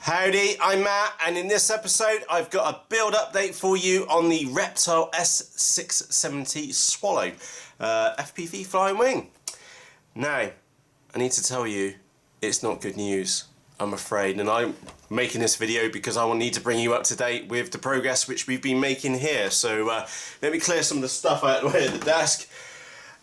Howdy, I'm Matt, and in this episode I've got a build update for you on the Reptile S670 Swallow FPV flying wing. Now, I need to tell you, it's not good news, I'm afraid, and I'm making this video because I will need to bring you up to date with the progress which we've been making here. So let me clear some of the stuff out of the way at the desk.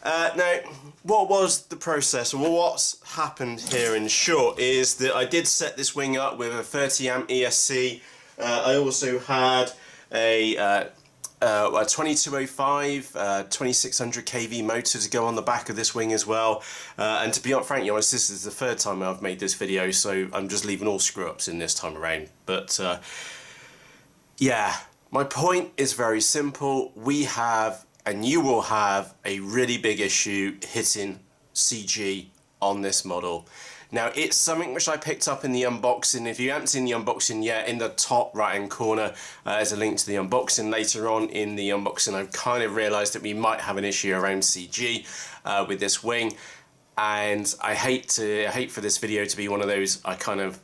Now, what was the process? Well, what's happened here in short is that I did set this wing up with a 30 amp ESC. I also had a 2205 2600 kV motor to go on the back of this wing as well. And to be frankly honest, this is the third time I've made this video, so I'm just leaving all screw-ups in this time around. But yeah, my point is very simple. We have, and you will have, a really big issue hitting CG on this model. Now, it's something which I picked up in the unboxing. If you haven't seen the unboxing yet, in the top right hand corner there's a link to the unboxing. Later on in the unboxing I've kind of realised that we might have an issue around CG with this wing, and I hate for this video to be one of those I kind of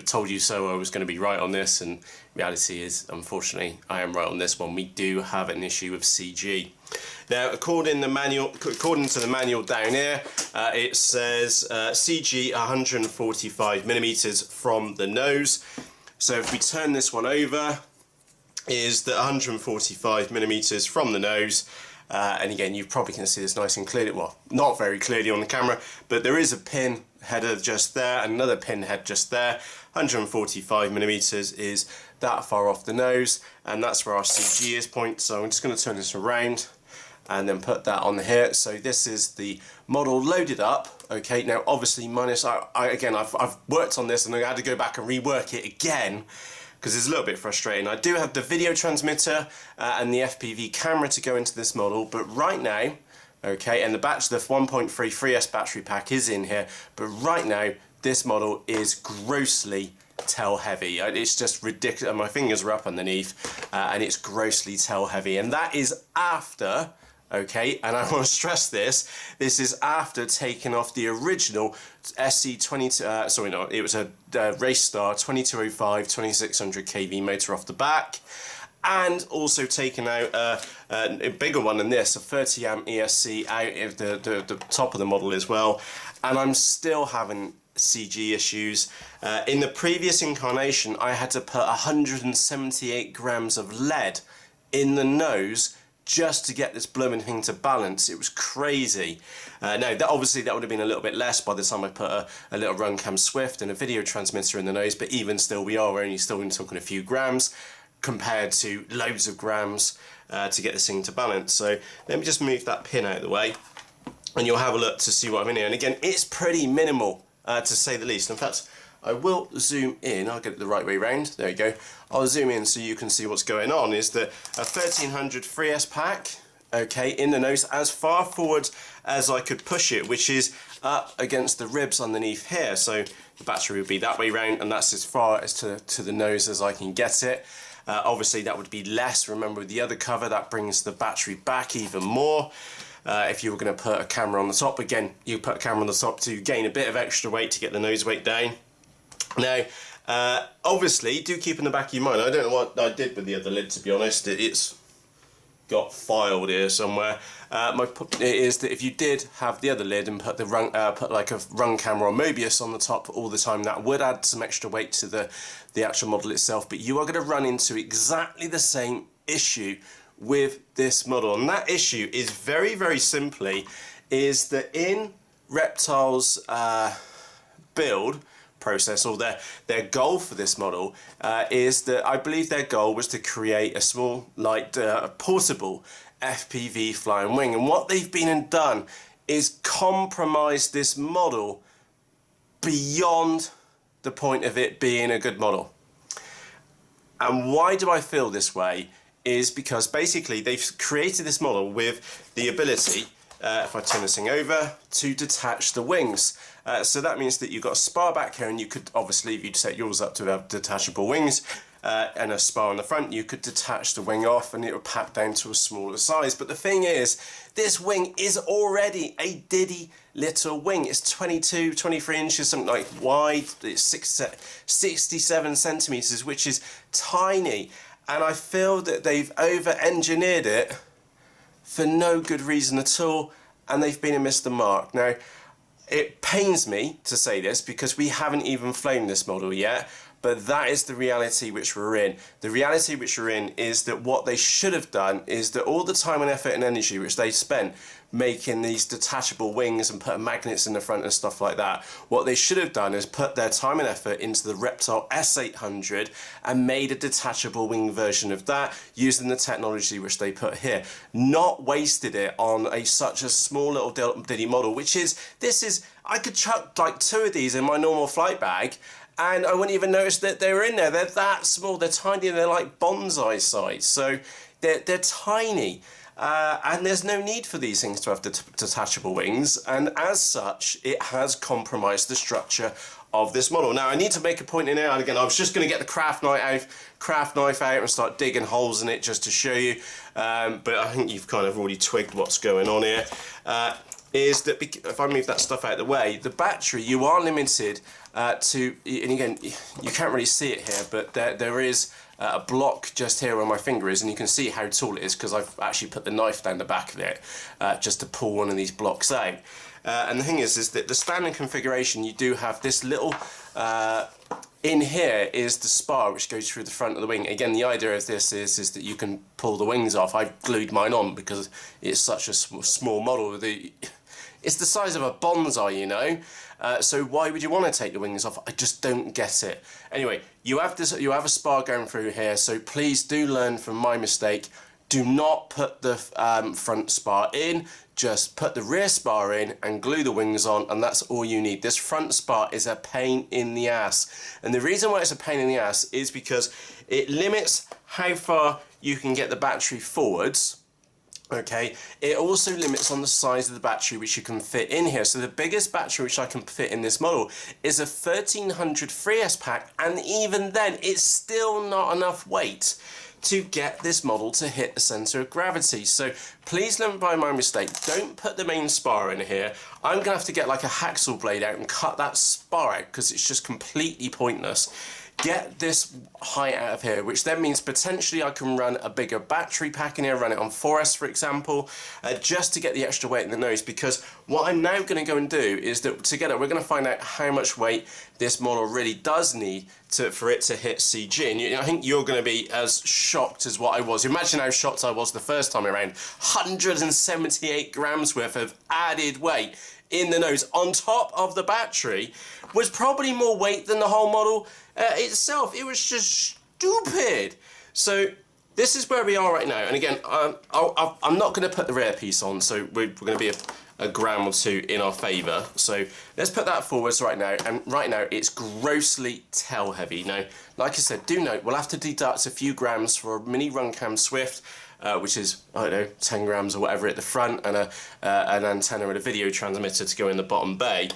told you so, I was going to be right on this, and reality is, unfortunately, I am right on this one. We do have an issue with CG. Now, according to the manual down here, it says CG 145mm from the nose. So if we turn this one over, is the 145mm from the nose. And again, you probably can see this nice and clearly, well, not very clearly on the camera, but there is a pin header just there, another pin head just there. 145mm is that far off the nose, and that's where our CG is point. So I'm just going to turn this around and then put that on here. So this is the model loaded up. Okay, now obviously minus, I've worked on this and I had to go back and rework it again because it's a little bit frustrating. I do have the video transmitter and the FPV camera to go into this model, but right now, okay, and the 1.3 3S battery pack is in here, but right now this model is grossly tail heavy. It's just ridiculous. My fingers are up underneath and it's grossly tail heavy, and that is after, okay, and I want to stress this is after taking off the original SC20, sorry, no, it was a Race Star 2205 2600 kV motor off the back, and also taking out a bigger one than this, a 30 amp ESC out of the top of the model as well, and I'm still having CG issues. In the previous incarnation I had to put 178 grams of lead in the nose just to get this blooming thing to balance. It was crazy. Now, obviously that would have been a little bit less by the time I put a little Runcam Swift and a video transmitter in the nose, but even still, we're only still talking a few grams compared to loads of grams to get this thing to balance. So let me just move that pin out of the way and you'll have a look to see what I'm in here. And again, it's pretty minimal to say the least. In fact, I will zoom in. I'll get it the right way round. There you go. I'll zoom in so you can see what's going on. Is the a 1300 3S pack, okay, in the nose, as far forward as I could push it, which is up against the ribs underneath here. So the battery would be that way round, and that's as far as to the nose as I can get it. Obviously that would be less. Remember, with the other cover, that brings the battery back even more. If you were going to put a camera on the top, again, you put a camera on the top to gain a bit of extra weight to get the nose weight down. Now, obviously, do keep in the back of your mind, I don't know what I did with the other lid, to be honest. It's got filed here somewhere. My point is that if you did have the other lid and put the put like a run camera or Mobius on the top all the time, that would add some extra weight to the actual model itself. But you are going to run into exactly the same issue with this model, and that issue is very, very simply is that in Reptile's build process, or their goal for this model is that I believe their goal was to create a small, light, portable FPV flying wing, and what they've been and done is compromise this model beyond the point of it being a good model. And why do I feel this way? Is because basically they've created this model with the ability, if I turn this thing over, to detach the wings. So that means that you've got a spar back here, and you could obviously, if you'd set yours up to have detachable wings, and a spar on the front, you could detach the wing off and it would pack down to a smaller size. But the thing is, this wing is already a diddy little wing. It's 22, 23 inches, something like wide. It's 67 centimeters, which is tiny. And I feel that they've over-engineered it for no good reason at all, and they've been and missed the mark. Now, it pains me to say this because we haven't even flown this model yet, but that is the reality which we're in. The reality which we're in is that what they should have done is that all the time and effort and energy which they spent making these detachable wings and putting magnets in the front and stuff like that, what they should have done is put their time and effort into the Reptile S670 and made a detachable wing version of that using the technology which they put here. Not wasted it on such a small little diddy model, which is, I could chuck like 2 of these in my normal flight bag and I wouldn't even notice that they were in there. They're that small, they're tiny, they're like bonsai size, so they're tiny. And there's no need for these things to have detachable wings, and as such it has compromised the structure of this model. Now I need to make a point in here, and again I was just going to get the craft knife out and start digging holes in it just to show you, but I think you've kind of already twigged what's going on here. Is that if I move that stuff out of the way, the battery, you are limited to, and again you can't really see it here, but there is a block just here where my finger is, and you can see how tall it is because I've actually put the knife down the back of it just to pull one of these blocks out. And the thing is that the standard configuration, you do have this little in here is the spar which goes through the front of the wing. Again, the idea of this is that you can pull the wings off. I've glued mine on because it's such a small model. It's the size of a bonsai, you know. So why would you want to take the wings off? I just don't get it. Anyway, you have a spar going through here, so please do learn from my mistake. Do not put the front spar in, just put the rear spar in and glue the wings on, and that's all you need. This front spar is a pain in the ass, and the reason why it's a pain in the ass is because it limits how far you can get the battery forwards. Okay, it also limits on the size of the battery which you can fit in here. So the biggest battery which I can fit in this model is a 1300 3S pack, and even then it's still not enough weight to get this model to hit the center of gravity. So please don't buy my mistake. Don't put the main spar in here. I'm gonna have to get like a hacksaw blade out and cut that spar out because it's just completely pointless. Get this height out of here, which then means potentially I can run a bigger battery pack in here, run it on 4S for example, just to get the extra weight in the nose, because what I'm now going to go and do is that together we're going to find out how much weight this model really does need for it to hit CG, and I think you're going to be as shocked as what I was. Imagine how shocked I was the first time around. 178 grams worth of added weight in the nose on top of the battery was probably more weight than the whole model itself. It was just stupid. So this is where we are right now, and again I'm not going to put the rear piece on, so we're going to be a gram or 2 in our favour. So let's put that forwards right now, and right now it's grossly tail heavy. Now like I said, do note we'll have to deduct a few grams for a mini Runcam Swift, which is, I don't know, 10 grams or whatever at the front, and an antenna and a video transmitter to go in the bottom bay.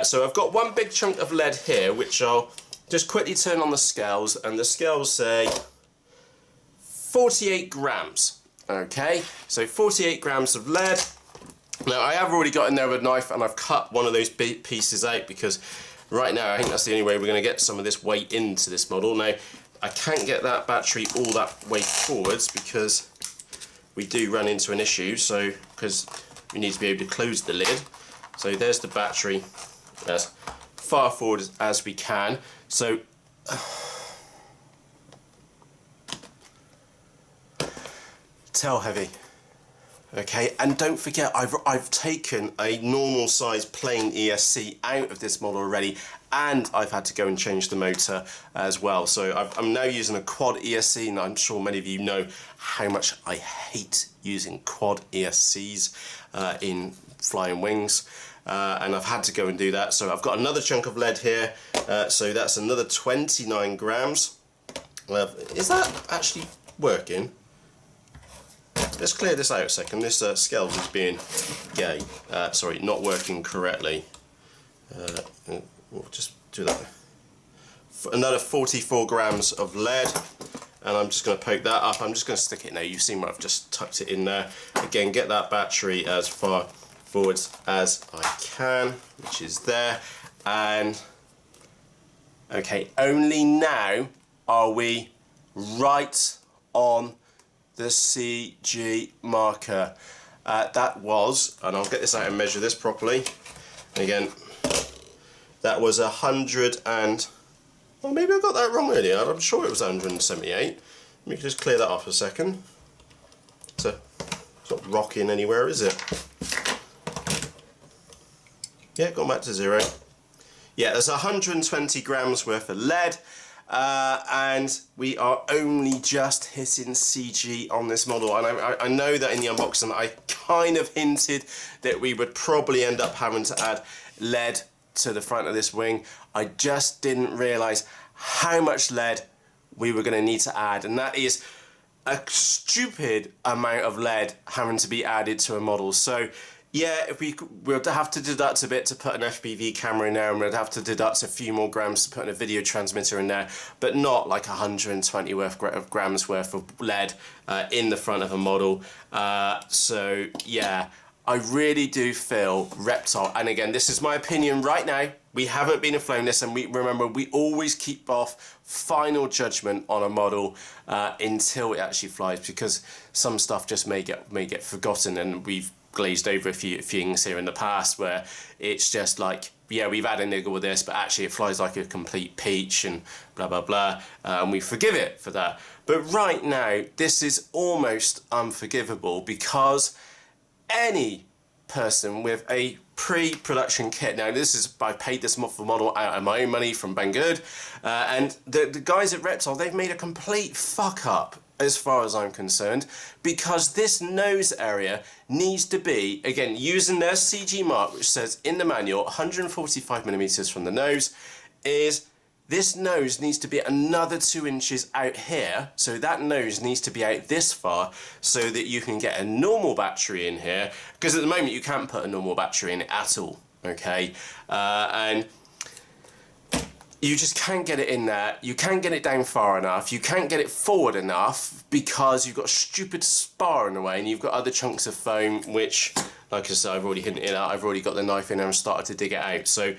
So I've got one big chunk of lead here, which I'll just quickly turn on the scales, and the scales say 48 grams. Okay, so 48 grams of lead. Now I have already got in there with a knife and I've cut one of those big pieces out, because right now I think that's the only way we're going to get some of this weight into this model. Now I can't get that battery all that way forwards because we do run into an issue, so because we need to be able to close the lid. So there's the battery as far forward as we can. So tail heavy. Okay, and don't forget I've taken a normal size plain ESC out of this model already, and I've had to go and change the motor as well. So I'm now using a quad ESC, and I'm sure many of you know how much I hate using quad ESCs in flying wings, and I've had to go and do that. So I've got another chunk of lead here, so that's another 29 grams. Is that actually working? Let's clear this out a second. This scale is being gay. Sorry, not working correctly. We'll just do that. another 44 grams of lead, and I'm just going to poke that up. I'm just going to stick it in there. You've seen what I've just tucked it in there. Again, get that battery as far forwards as I can, which is there. And okay, only now are we right on the CG marker. That was, and I'll get this out and measure this properly. Again, that was 100 and, well, maybe I got that wrong earlier. I'm sure it was 178. Let me just clear that off a second. So it's not rocking anywhere, is it? Yeah, gone back to 0. Yeah, there's 120 grams worth of lead, and we are only just hitting CG on this model. And I know that in the unboxing I kind of hinted that we would probably end up having to add lead to the front of this wing. I just didn't realise how much lead we were going to need to add, and that is a stupid amount of lead having to be added to a model. So yeah, if we'll have to deduct a bit to put an FPV camera in there, and we'd have to deduct a few more grams to put in a video transmitter in there, but not like 120 grams worth of lead in the front of a model. So yeah, I really do feel Reptile, and again, this is my opinion right now, we haven't been and flown this, and remember, we always keep off final judgment on a model until it actually flies, because some stuff just may get forgotten, and we've glazed over a few things here in the past where it's just like, yeah, we've had a niggle with this, but actually it flies like a complete peach and blah blah blah, and we forgive it for that. But right now this is almost unforgivable, because any person with a pre-production kit, now this is, I paid this model out of my own money from Banggood, and the guys at Reptile, they've made a complete fuck up as far as I'm concerned, because this nose area needs to be, again, using their CG mark, which says in the manual 145mm from the nose, is this nose needs to be another 2 inches out here, so that nose needs to be out this far so that you can get a normal battery in here, because at the moment you can't put a normal battery in it at all, okay? And you just can't get it in there, you can't get it down far enough, you can't get it forward enough because you've got a stupid spar in the way, and you've got other chunks of foam, which, like I said, I've already hidden it out, I've already got the knife in there and started to dig it out. So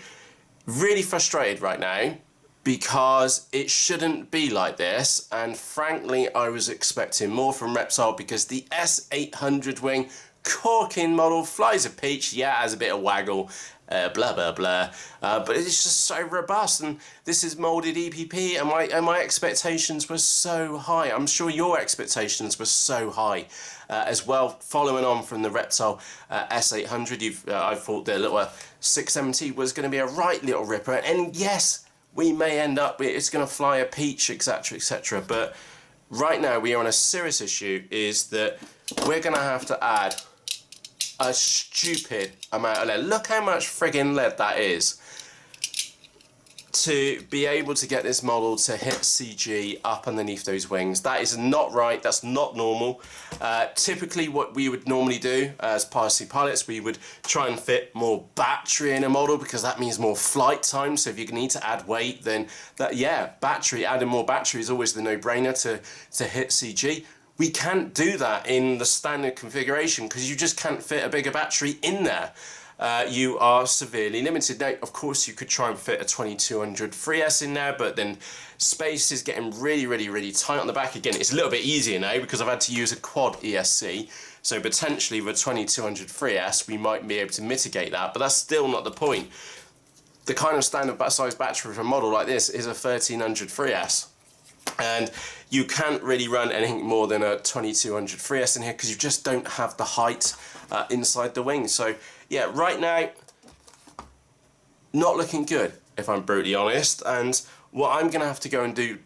really frustrated right now, because it shouldn't be like this, and frankly I was expecting more from Reptile, because the S670 wing, corking model, flies a peach, yeah, has a bit of waggle, blah blah blah, but it's just so robust, and this is molded EPP, and my expectations were so high. I'm sure your expectations were so high as well, following on from the Reptile S670. I thought the little 670 was going to be a right little ripper, and yes, we may end up, it's going to fly a peach, etc, etc, but right now we are on a serious issue, is that we're going to have to add a stupid amount of lead. Look how much friggin' lead that is to be able to get this model to hit CG up underneath those wings. That is not right, that's not normal. Typically what we would normally do as PRC pilots, we would try and fit more battery in a model, because that means more flight time. So if you need to add weight, then that, yeah, adding more battery is always the no-brainer to hit CG. We can't do that in the standard configuration, because you just can't fit a bigger battery in there. You are severely limited. Now, of course, you could try and fit a 2200 3S in there, but then space is getting really tight on the back. Again, it's a little bit easier now because I've had to use a quad ESC, so potentially with a 2200 3S we might be able to mitigate that, but that's still not the point. The kind of standard size battery for a model like this is a 1300 3S, and you can't really run anything more than a 2200 3S in here, because you just don't have the height inside the wing. So yeah, right now, not looking good, if I'm brutally honest. And what I'm going to have to go and do,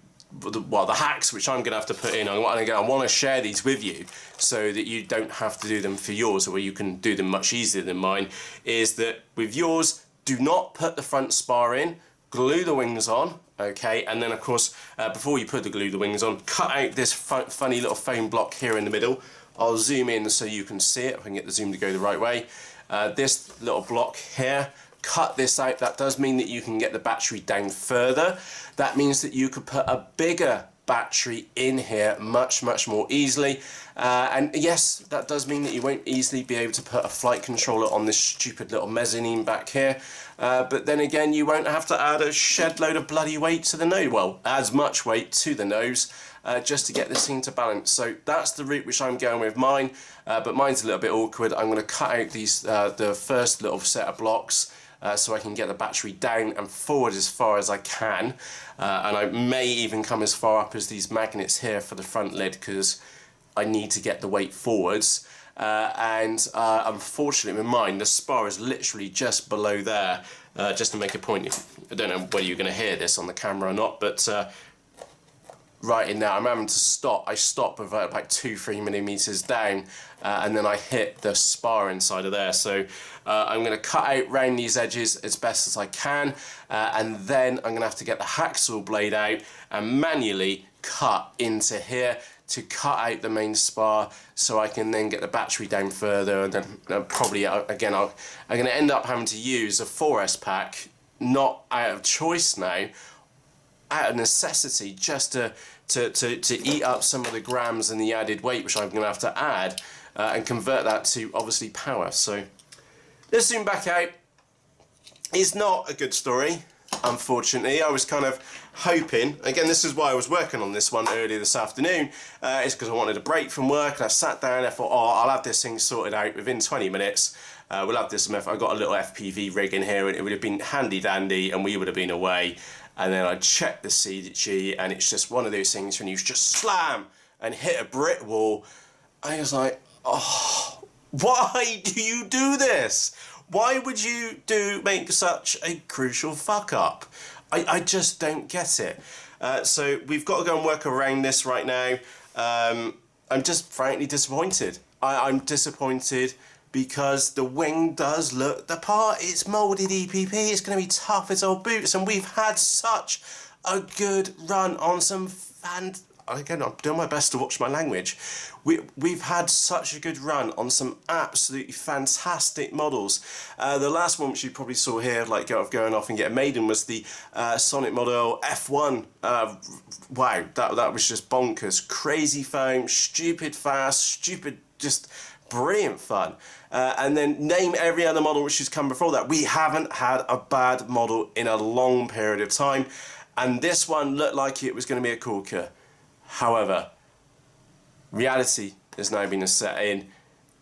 well, the hacks which I'm going to have to put in, I want to share these with you so that you don't have to do them for yours, or you can do them much easier than mine, is that with yours, do not put the front spar in, glue the wings on, okay, and then of course, before you put the wings on, cut out this funny little foam block here in the middle. I'll zoom in so you can see it, if I can get the zoom to go the right way. This little block here, cut this out. That does mean that you can get the battery down further. That means that you could put a bigger battery in here much more easily, and yes, that does mean that you won't easily be able to put a flight controller on this stupid little mezzanine back here, but then again, you won't have to add a shed load of bloody weight to the nose, well, as much weight to the nose, just to get this thing to balance. So that's the route which I'm going with mine, but mine's a little bit awkward. I'm going to cut out these the first little set of blocks, so I can get the battery down and forward as far as I can, and I may even come as far up as these magnets here for the front lid, because I need to get the weight forwards, and unfortunately with mine the spar is literally just below there. Just to make a point, I don't know whether you're going to hear this on the camera or not, but right in now I'm having to stop. I stop with about 2-3 millimeters down, and then I hit the spar inside of there. So I'm going to cut out round these edges as best as I can, and then I'm going to have to get the hacksaw blade out and manually cut into here to cut out the main spar, so I can then get the battery down further, and then probably again I'm going to end up having to use a 4S pack, not out of choice now, out of necessity, just to eat up some of the grams and the added weight which I'm going to have to add, and convert that to obviously power. So let's zoom back out. It's not a good story, unfortunately. I was kind of hoping, again, this is why I was working on this one earlier this afternoon, it's because I wanted a break from work, and I sat down and I thought, oh, I'll have this thing sorted out within 20 minutes. We'll have this, I've got a little FPV rig in here, and it would have been handy dandy, and we would have been away. And then I checked the CG, and it's just one of those things when you just slam and hit a brick wall. I was like, oh, why do you do this? Why would you make such a crucial fuck up? I just don't get it. So we've got to go and work around this right now. I'm just frankly disappointed. I'm disappointed because the wing does look the part. It's moulded EPP, it's going to be tough as old boots, and we've had such a good run on some again, I'm doing my best to watch my language. We've had such a good run on some absolutely fantastic models. The last one which you probably saw here, like going off and getting maiden, was the Sonic model F1. Wow, that was just bonkers. Crazy foam, stupid fast, stupid, just brilliant fun. And then name every other model which has come before that. We haven't had a bad model in a long period of time, and this one looked like it was going to be a corker. However, reality has now been set in.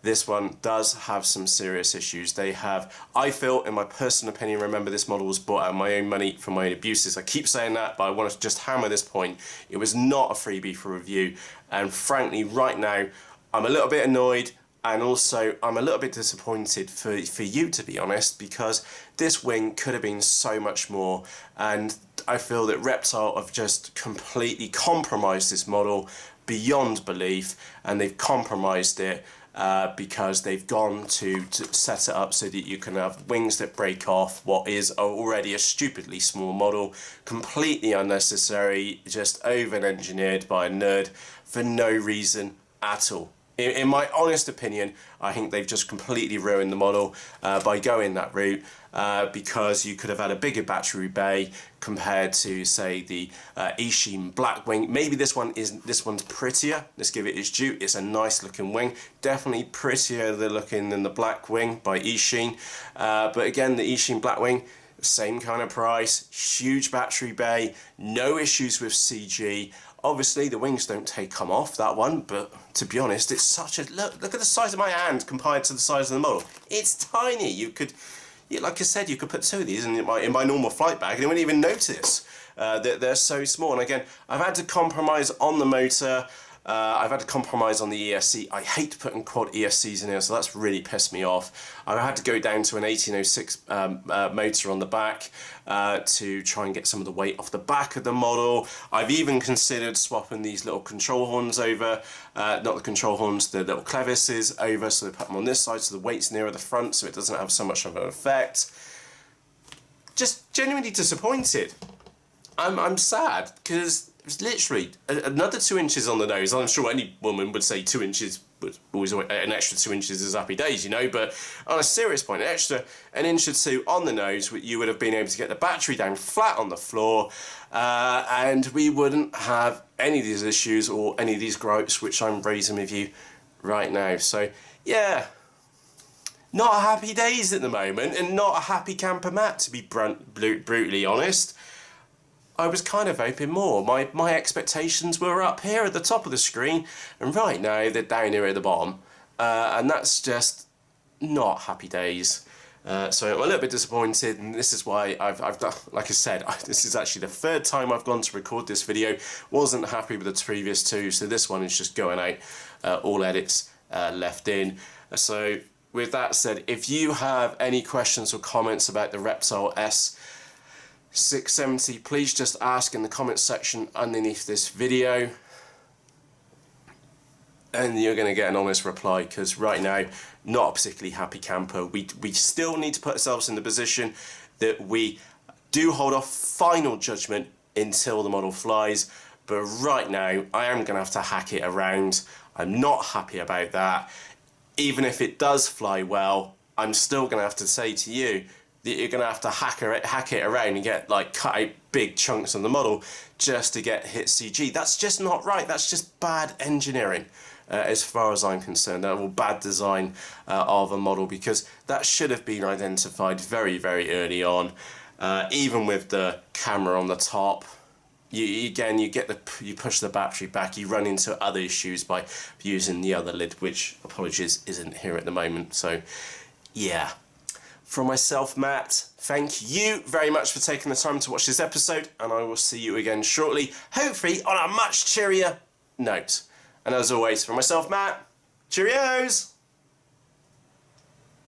This one does have some serious issues. They have, I feel, in my personal opinion, remember this model was bought out of my own money from my own abuses. I keep saying that, but I want to just hammer this point. It was not a freebie for review, and frankly, right now, I'm a little bit annoyed, and also I'm a little bit disappointed for you, to be honest, because this wing could have been so much more, and I feel that Reptile have just completely compromised this model beyond belief, and they've compromised it because they've gone to set it up so that you can have wings that break off what is already a stupidly small model, completely unnecessary, just over-engineered by a nerd for no reason at all. In my honest opinion, I think they've just completely ruined the model by going that route, because you could have had a bigger battery bay compared to, say, the Eachine Blackwing. Maybe this one's prettier. Let's give it its due. It's a nice looking wing, definitely prettier looking than the Blackwing by Eachine. But again, the Eachine Blackwing, same kind of price, huge battery bay, no issues with CG. Obviously, the wings don't come off that one, but to be honest, it's such a look at the size of my hand compared to the size of the model. It's tiny. You could, like I said, you could put two of these in my normal flight bag, and you wouldn't even notice that they're so small. And again, I've had to compromise on the motor. I've had to compromise on the ESC. I hate putting quad ESCs in here, so that's really pissed me off. I had to go down to an 1806 motor on the back to try and get some of the weight off the back of the model. I've even considered swapping these little control horns over, not the control horns, the little clevises over, so they put them on this side so the weight's nearer the front so it doesn't have so much of an effect. Just genuinely disappointed. I'm sad, because it's literally another 2 inches on the nose. I'm sure any woman would say 2 inches but always an extra 2 inches is happy days, you know. But on a serious point, an inch or two on the nose, you would have been able to get the battery down flat on the floor, and we wouldn't have any of these issues or any of these gripes which I'm raising with you right now. So yeah, not a happy days at the moment, and not a happy camper, Matt, to be brutally honest. I was kind of hoping more. My expectations were up here at the top of the screen, and right now they're down here at the bottom, and that's just not happy days. So I'm a little bit disappointed, and this is why I've done, like I said, this is actually the third time I've gone to record this video. Wasn't happy with the previous two, so this one is just going out, all edits left in. So with that said, if you have any questions or comments about the Reptile S670, please just ask in the comments section underneath this video, and you're going to get an honest reply, because right now, not a particularly happy camper. We still need to put ourselves in the position that we do hold off final judgment until the model flies, but right now I am going to have to hack it around. I'm not happy about that. Even if it does fly well, I'm still going to have to say to you that you're going to have to hack it around and get, like, cut out big chunks on the model just to get hit CG. That's just not right. That's just bad engineering, as far as I'm concerned, or bad design of a model, because that should have been identified very, very early on. Even with the camera on the top, you push the battery back, you run into other issues by using the other lid, which, apologies, isn't here at the moment. So yeah, from myself, Matt, thank you very much for taking the time to watch this episode, and I will see you again shortly, hopefully on a much cheerier note. And as always, from myself, Matt, cheerios!